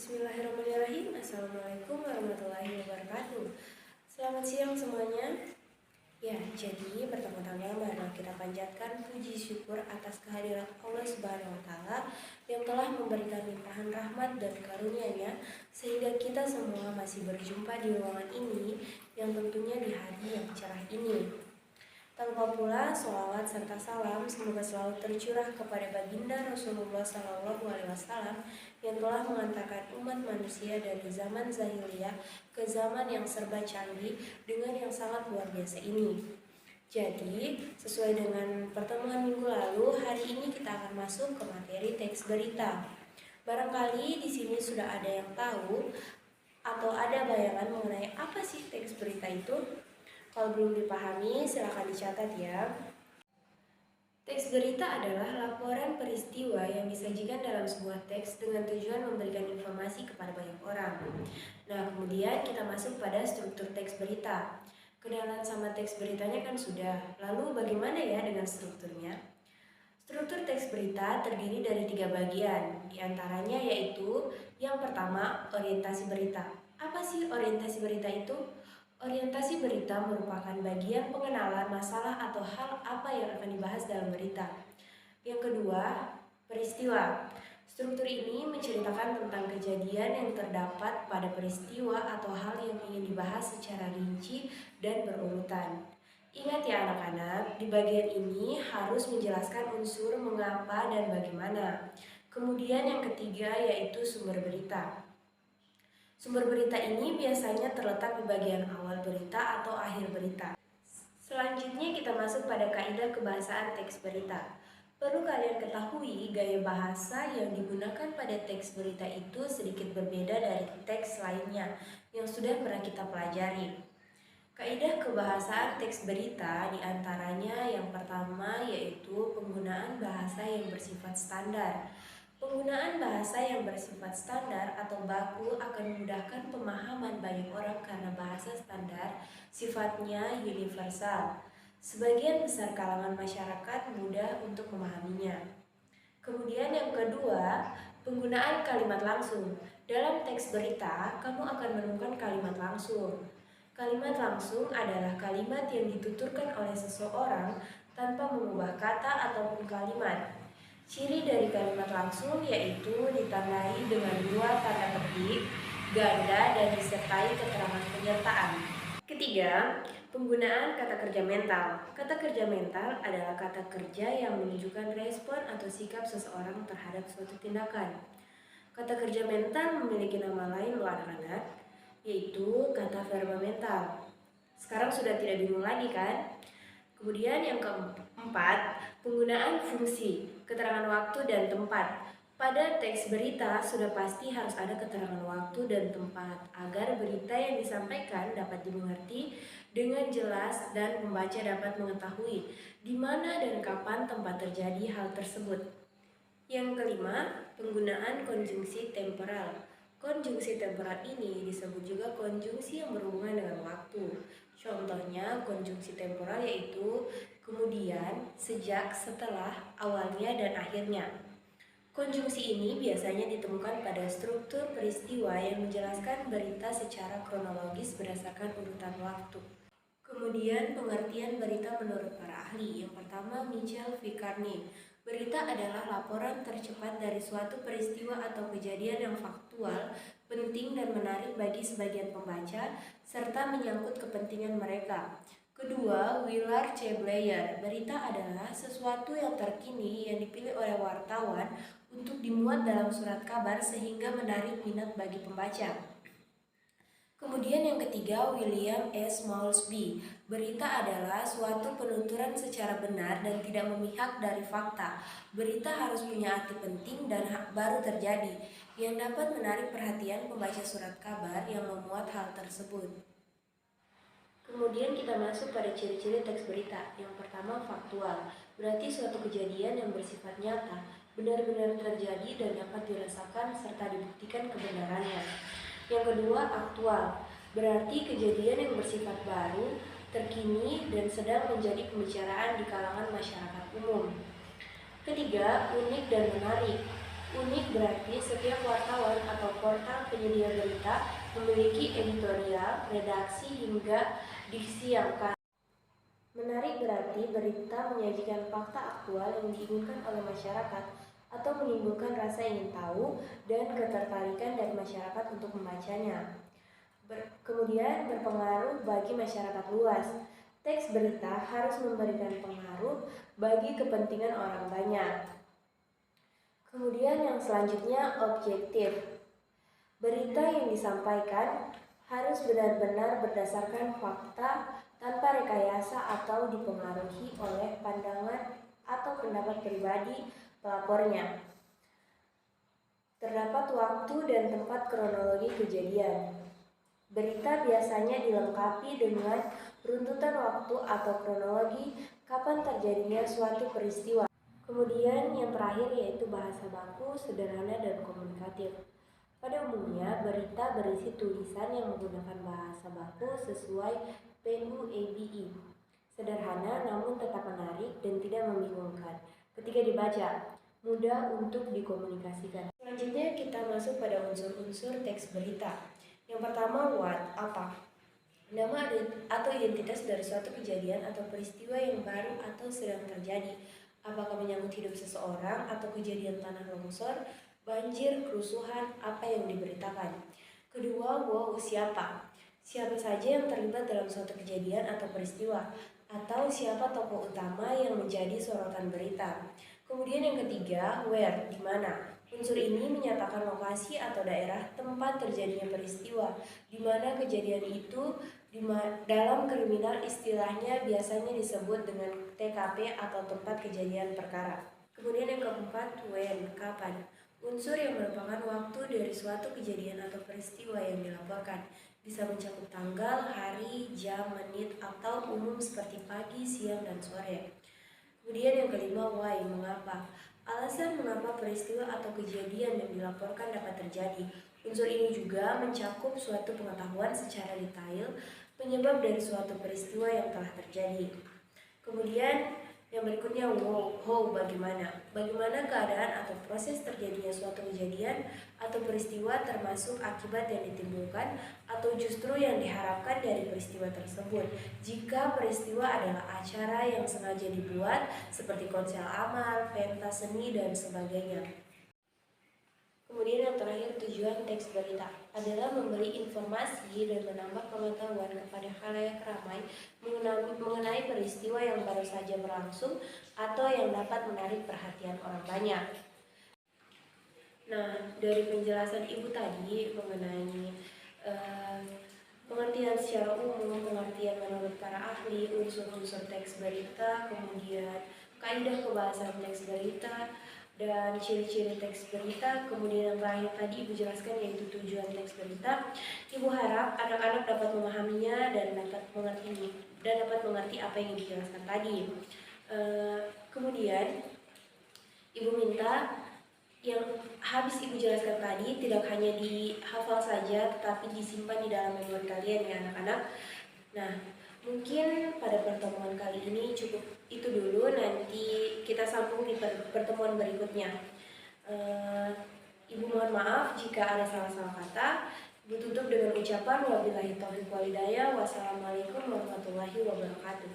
Bismillahirrahmanirrahim. Assalamualaikum warahmatullahi wabarakatuh. Selamat siang semuanya. Ya, jadi pertama-tama marilah kita panjatkan puji syukur atas kehadiran Allah Subhanahu wa taala yang telah memberikan limpahan rahmat dan karunia-Nya sehingga kita semua masih berjumpa di ruangan ini yang tentunya di hari yang cerah ini. Tanpa pula sholawat serta salam semoga selalu tercurah kepada baginda Rasulullah SAW yang telah mengantarkan umat manusia dari zaman zahiliyah ke zaman yang serba canggih dengan yang sangat luar biasa ini. Jadi, sesuai dengan pertemuan minggu lalu, hari ini kita akan masuk ke materi teks berita. Barangkali di sini sudah ada yang tahu atau ada bayangan mengenai apa sih teks berita itu? Kalau belum dipahami, silakan dicatat ya. Teks berita adalah laporan peristiwa yang disajikan dalam sebuah teks dengan tujuan memberikan informasi kepada banyak orang. Nah, kemudian kita masuk pada struktur teks berita. Kenalan sama teks beritanya kan sudah. Lalu bagaimana ya dengan strukturnya? Struktur teks berita terdiri dari 3 bagian, diantaranya yaitu yang pertama, orientasi berita. Apa sih orientasi berita itu? Orientasi berita merupakan bagian pengenalan masalah atau hal apa yang akan dibahas dalam berita. Yang kedua, peristiwa. Struktur ini menceritakan tentang kejadian yang terdapat pada peristiwa atau hal yang ingin dibahas secara rinci dan berurutan. Ingat ya anak-anak, di bagian ini harus menjelaskan unsur mengapa dan bagaimana. Kemudian yang ketiga yaitu sumber berita. Sumber berita ini biasanya terletak di bagian awal berita atau akhir berita. Selanjutnya kita masuk pada kaidah kebahasaan teks berita. Perlu kalian ketahui gaya bahasa yang digunakan pada teks berita itu sedikit berbeda dari teks lainnya yang sudah pernah kita pelajari. Kaidah kebahasaan teks berita diantaranya yang pertama yaitu penggunaan bahasa yang bersifat standar. Penggunaan bahasa yang bersifat standar atau baku akan memudahkan pemahaman banyak orang karena bahasa standar sifatnya universal. Sebagian besar kalangan masyarakat mudah untuk memahaminya. Kemudian yang kedua, penggunaan kalimat langsung. Dalam teks berita, kamu akan menemukan kalimat langsung. Kalimat langsung adalah kalimat yang dituturkan oleh seseorang tanpa mengubah kata ataupun kalimat. Ciri dari kalimat langsung yaitu ditandai dengan 2 tanda petik, ganda, dan disertai keterangan penyertaan. Ketiga, penggunaan kata kerja mental. Kata kerja mental adalah kata kerja yang menunjukkan respon atau sikap seseorang terhadap suatu tindakan. Kata kerja mental memiliki nama lain loh anak-anak, yaitu kata verba mental. Sekarang sudah tidak bingung lagi kan? Kemudian yang keempat, penggunaan fungsi, keterangan waktu dan tempat. Pada teks berita sudah pasti harus ada keterangan waktu dan tempat agar berita yang disampaikan dapat dimengerti dengan jelas dan pembaca dapat mengetahui di mana dan kapan tempat terjadi hal tersebut. Yang kelima, penggunaan konjungsi temporal. Konjungsi temporal ini disebut juga konjungsi yang berhubungan dengan waktu. Contohnya konjungsi temporal yaitu kemudian, sejak, setelah, awalnya, dan akhirnya. Konjungsi ini biasanya ditemukan pada struktur peristiwa yang menjelaskan berita secara kronologis berdasarkan urutan waktu. Kemudian pengertian berita menurut para ahli. Yang pertama, Michel Vicarny. Berita adalah laporan tercepat dari suatu peristiwa atau kejadian yang faktual, penting dan menarik bagi sebagian pembaca, serta menyangkut kepentingan mereka. Kedua, Willard C. Blair. Berita adalah sesuatu yang terkini yang dipilih oleh wartawan untuk dimuat dalam surat kabar sehingga menarik minat bagi pembaca. Kemudian yang ketiga, William S. Moulsby. Berita adalah suatu penuturan secara benar dan tidak memihak dari fakta. Berita harus punya arti penting dan baru terjadi, yang dapat menarik perhatian pembaca surat kabar yang memuat hal tersebut. Kemudian kita masuk pada ciri-ciri teks berita. Yang pertama, faktual. Berarti suatu kejadian yang bersifat nyata, benar-benar terjadi dan dapat dirasakan serta dibuktikan kebenarannya. Yang kedua, aktual. Berarti kejadian yang bersifat baru, terkini, dan sedang menjadi pembicaraan di kalangan masyarakat umum. Ketiga, unik dan menarik. Unik berarti setiap wartawan atau hak penyedia berita memiliki editorial, redaksi, hingga diksi yang khas. Menarik berarti berita menyajikan fakta aktual yang diinginkan oleh masyarakat atau menimbulkan rasa ingin tahu dan ketertarikan dari masyarakat untuk membacanya. Kemudian berpengaruh bagi masyarakat luas. Teks berita harus memberikan pengaruh bagi kepentingan orang banyak. Kemudian yang selanjutnya objektif. Berita yang disampaikan harus benar-benar berdasarkan fakta tanpa rekayasa atau dipengaruhi oleh pandangan atau pendapat pribadi pelapornya. Terdapat waktu dan tempat kronologi kejadian. Berita biasanya dilengkapi dengan runtutan waktu atau kronologi kapan terjadinya suatu peristiwa. Kemudian yang terakhir yaitu bahasa baku, sederhana, dan komunikatif. Pada umumnya, berita berisi tulisan yang menggunakan bahasa baku sesuai PUABI. Sederhana namun tetap menarik dan tidak membingungkan. Ketika dibaca, mudah untuk dikomunikasikan. Selanjutnya kita masuk pada unsur-unsur teks berita. Yang pertama, what, apa? Nama atau identitas dari suatu kejadian atau peristiwa yang baru atau sedang terjadi. Apakah menyangkut hidup seseorang atau kejadian tanah longsor, banjir, kerusuhan, apa yang diberitakan. Kedua, wow, siapa? Siapa saja yang terlibat dalam suatu kejadian atau peristiwa, atau siapa tokoh utama yang menjadi sorotan berita. Kemudian yang ketiga, where, di mana? Unsur ini menyatakan lokasi atau daerah tempat terjadinya peristiwa, di mana kejadian itu dalam kriminal istilahnya biasanya disebut dengan TKP atau tempat kejadian perkara. Kemudian yang keempat, when, kapan? Unsur yang merupakan waktu dari suatu kejadian atau peristiwa yang dilaporkan. Bisa mencakup tanggal, hari, jam, menit, atau umum seperti pagi, siang, dan sore. Kemudian yang kelima, why, mengapa? Alasan mengapa peristiwa atau kejadian yang dilaporkan dapat terjadi. Unsur ini juga mencakup suatu pengetahuan secara detail penyebab dari suatu peristiwa yang telah terjadi. Kemudian yang berikutnya, how, bagaimana? Bagaimana keadaan atau proses terjadinya suatu kejadian atau peristiwa termasuk akibat yang ditimbulkan atau justru yang diharapkan dari peristiwa tersebut. Jika peristiwa adalah acara yang sengaja dibuat seperti konser amal, pentas seni, dan sebagainya. Kemudian yang terakhir, tujuan teks berita adalah memberi informasi dan menambah pengetahuan kepada khalayak ramai mengenai peristiwa yang baru saja berlangsung atau yang dapat menarik perhatian orang banyak. Nah, dari penjelasan Ibu tadi mengenai pengertian secara umum, pengertian menurut para ahli, unsur-unsur teks berita, kemudian kaidah kebahasan teks berita, dan ciri-ciri teks berita, kemudian yang terakhir tadi Ibu jelaskan yaitu tujuan teks berita. Ibu harap anak-anak dapat memahaminya dan dapat mengerti apa yang dijelaskan tadi. Kemudian Ibu minta yang habis Ibu jelaskan tadi tidak hanya dihafal saja, tetapi disimpan di dalam memori kalian ya anak-anak. Nah, mungkin pada pertemuan kali ini cukup itu dulu, nanti kita sambung di pertemuan berikutnya. Ibu mohon maaf jika ada salah-salah kata. Ibu tutup dengan ucapan wabillahi taufiq wal hidayah. Wassalamualaikum warahmatullahi wabarakatuh.